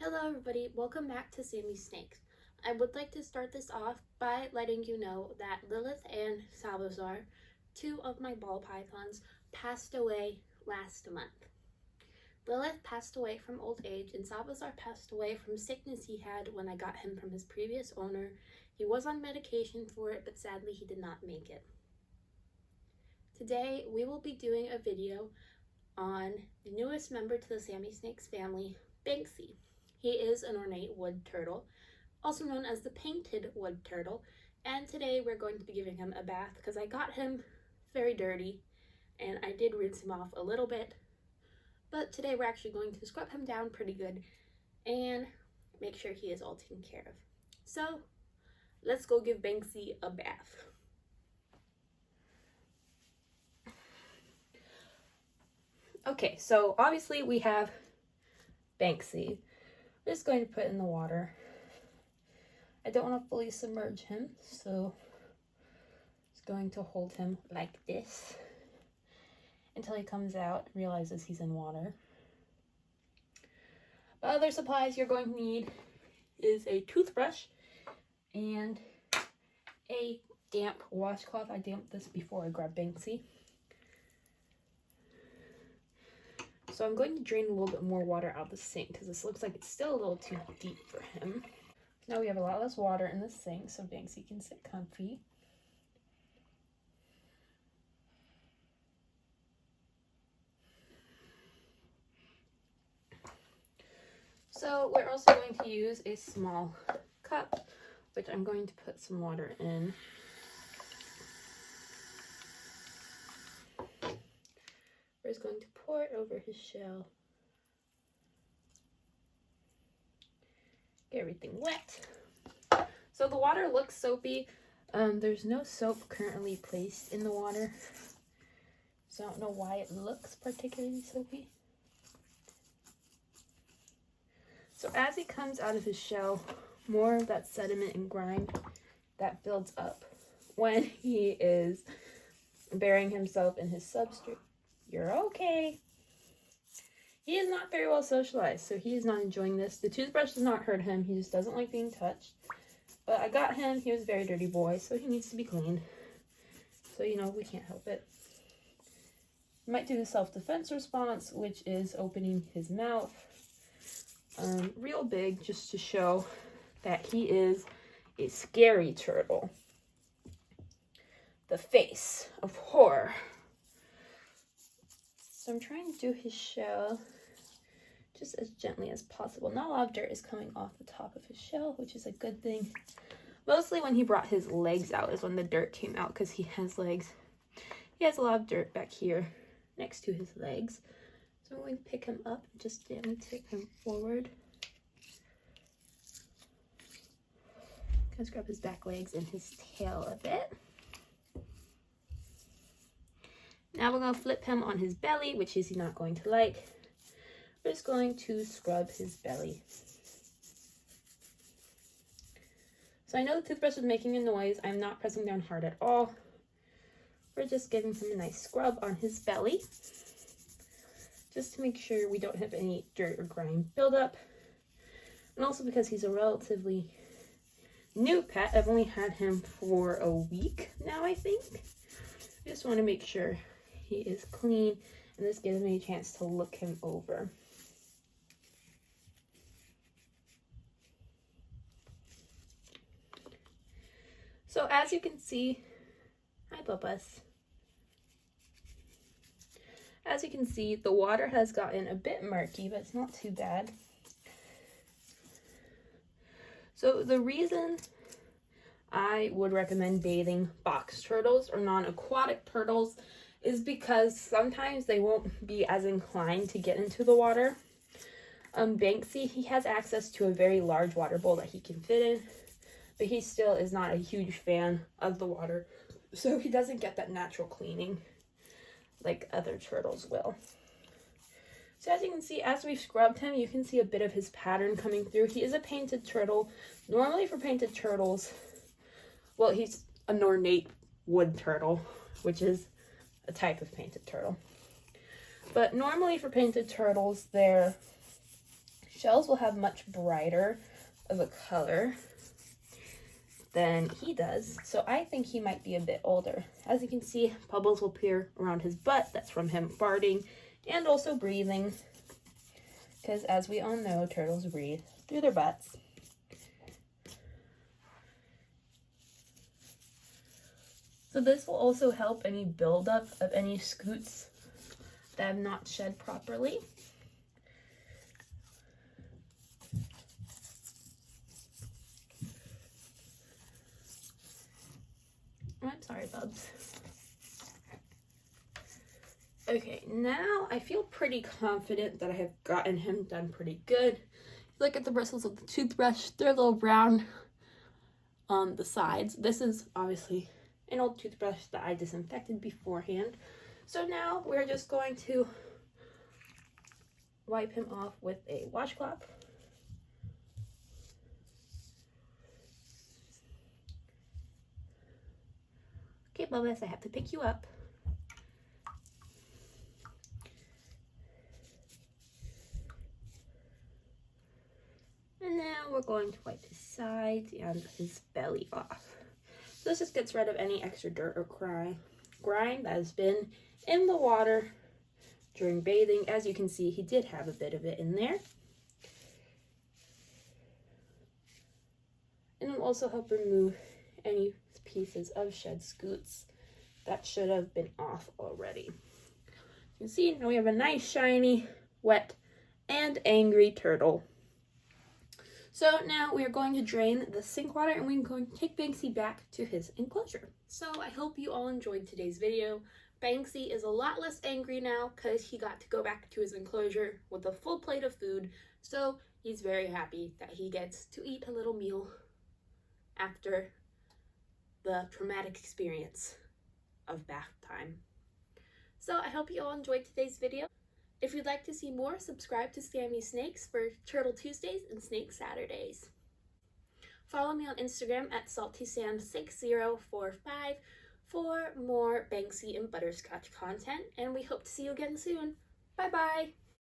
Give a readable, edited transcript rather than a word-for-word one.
Hello everybody, welcome back to Sammy's Snakes. I would like to start this off by letting you know that Lilith and Salvazar, two of my ball pythons, passed away last month. Lilith passed away from old age and Salvazar passed away from sickness he had when I got him from his previous owner. He was on medication for it, but sadly he did not make it. Today we will be doing a video on the newest member to the Sammy Snakes family, Banksy. He is an ornate wood turtle, also known as the painted wood turtle, and today we're going to be giving him a bath because I got him very dirty and I did rinse him off a little bit, but today we're actually going to scrub him down pretty good and make sure he is all taken care of. So let's go give Banksy a bath. Okay, so obviously we have Banksy. I'm just going to put in the water. I don't want to fully submerge him, so I'm just going to hold him like this until he comes out and realizes he's in water. Other supplies you're going to need is a toothbrush and a damp washcloth. I damped this before I grabbed Banksy. So I'm going to drain a little bit more water out of the sink because this looks like it's still a little too deep for him. Now we have a lot less water in the sink so Banksy can sit comfy. So we're also going to use a small cup, which I'm going to put some water in. We're just going to pour it over his shell. Get everything wet. So the water looks soapy. There's no soap currently placed in the water, so I don't know why it looks particularly soapy. So as he comes out of his shell, more of that sediment and grime that builds up when he is burying himself in his substrate. You're okay. He is not very well socialized, so he is not enjoying this. The toothbrush does not hurt him. He just doesn't like being touched. But I got him. He was a very dirty boy, so he needs to be cleaned. So, you know, we can't help it. I might do the self-defense response, which is opening his mouth real big just to show that he is a scary turtle. The face of horror. So I'm trying to do his shell just as gently as possible. Not a lot of dirt is coming off the top of his shell, which is a good thing. Mostly when he brought his legs out is when the dirt came out because he has legs. He has a lot of dirt back here next to his legs. So I'm going to pick him up and just gently take him forward. Let's grab his back legs and his tail a bit. Now we're going to flip him on his belly, which he's not going to like. We're just going to scrub his belly. So I know the toothbrush is making a noise. I'm not pressing down hard at all. We're just giving him a nice scrub on his belly, just to make sure we don't have any dirt or grime buildup. And also because he's a relatively new pet. I've only had him for a week now, I think. I just want to make sure he is clean, and this gives me a chance to look him over. So as you can see, hi Bubba's. As you can see, the water has gotten a bit murky, but it's not too bad. So the reason I would recommend bathing box turtles or non-aquatic turtles is because sometimes they won't be as inclined to get into the water. Banksy, he has access to a very large water bowl that he can fit in, but he still is not a huge fan of the water, so he doesn't get that natural cleaning like other turtles will. So as you can see, as we've scrubbed him, you can see a bit of his pattern coming through. He is a painted turtle. Normally for painted turtles, well, he's an ornate wood turtle, which is a type of painted turtle. But normally for painted turtles, their shells will have much brighter of a color than he does, so I think he might be a bit older. As you can see, bubbles will appear around his butt. That's from him farting and also breathing, because as we all know, turtles breathe through their butts. So this will also help any buildup of any scutes that have not shed properly. I'm sorry, bubs. Okay, now I feel pretty confident that I have gotten him done pretty good. Look at the bristles of the toothbrush. They're a little brown on the sides. This is obviously an old toothbrush that I disinfected beforehand. So now we're just going to wipe him off with a washcloth. Okay, Bubba's, I have to pick you up. And now we're going to wipe his sides and his belly off. So this just gets rid of any extra dirt or grime that has been in the water during bathing. As you can see, he did have a bit of it in there. And it'll also help remove any pieces of shed scutes that should have been off already. You can see now we have a nice, shiny, wet, and angry turtle. So now we are going to drain the sink water and we're going to take Banksy back to his enclosure. So I hope you all enjoyed today's video. Banksy is a lot less angry now because he got to go back to his enclosure with a full plate of food. So he's very happy that he gets to eat a little meal after the traumatic experience of bath time. So I hope you all enjoyed today's video. If you'd like to see more, subscribe to Sammy Snakes for Turtle Tuesdays and Snake Saturdays. Follow me on Instagram at saltysand6045 for more Banksy and Butterscotch content, and we hope to see you again soon. Bye bye!